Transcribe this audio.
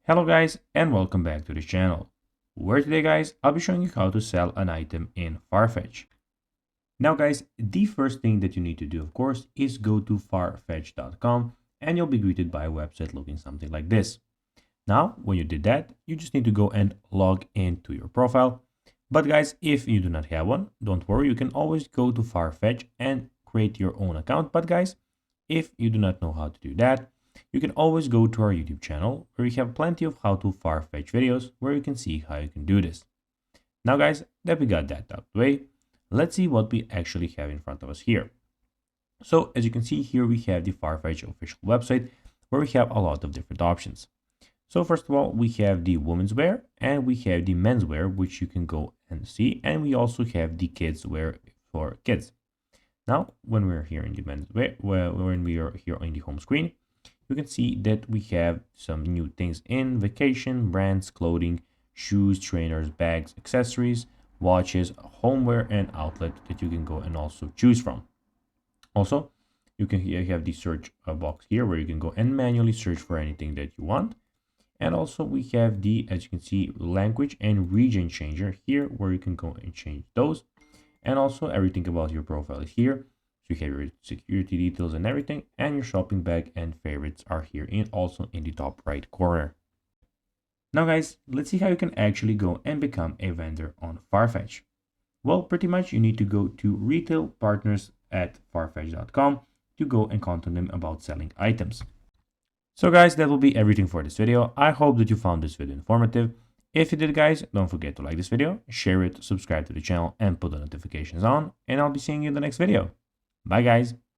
Hello guys and welcome back to this channel, where today guys I'll be showing you how to sell an item in Farfetch. Now guys, the first thing that you need to do of course is go to farfetch.com and you'll be greeted by a website looking something like this. Now when you did that, you just need to go and log into your profile. But guys, if you do not have one, don't worry, you can always go to Farfetch and create your own account. But guys, if you do not know how to do that, you can always go to our YouTube channel where we have plenty of how to Farfetch videos where you can see how you can do this. Now guys, that we got that out of the way, let's see what we actually have in front of us here. So as you can see here, we have the Farfetch official website where we have a lot of different options. So first of all, we have the women's wear and we have the men's wear, which you can go and see. And we also have the kids wear for kids. Now, when we're here in the men's wear, when we are here on the home screen, you can see that we have some new things in vacation, brands, clothing, shoes, trainers, bags, accessories, watches, homeware, and outlet that you can go and also choose from. Also, you can have the search box here where you can go and manually search for anything that you want. And also we have the, as you can see, language and region changer here where you can go and change those. And also everything about your profile is here. So you have your security details and everything, and your shopping bag and favorites are here in also in the top right corner. Now guys, let's see how you can actually go and become a vendor on Farfetch. Well, pretty much you need to go to retail partners at farfetch.com to go and contact them about selling items. So guys, that will be everything for this video. I hope that you found this video informative. If you did guys, don't forget to like this video, share it, subscribe to the channel and put the notifications on, and I'll be seeing you in the next video. Bye guys.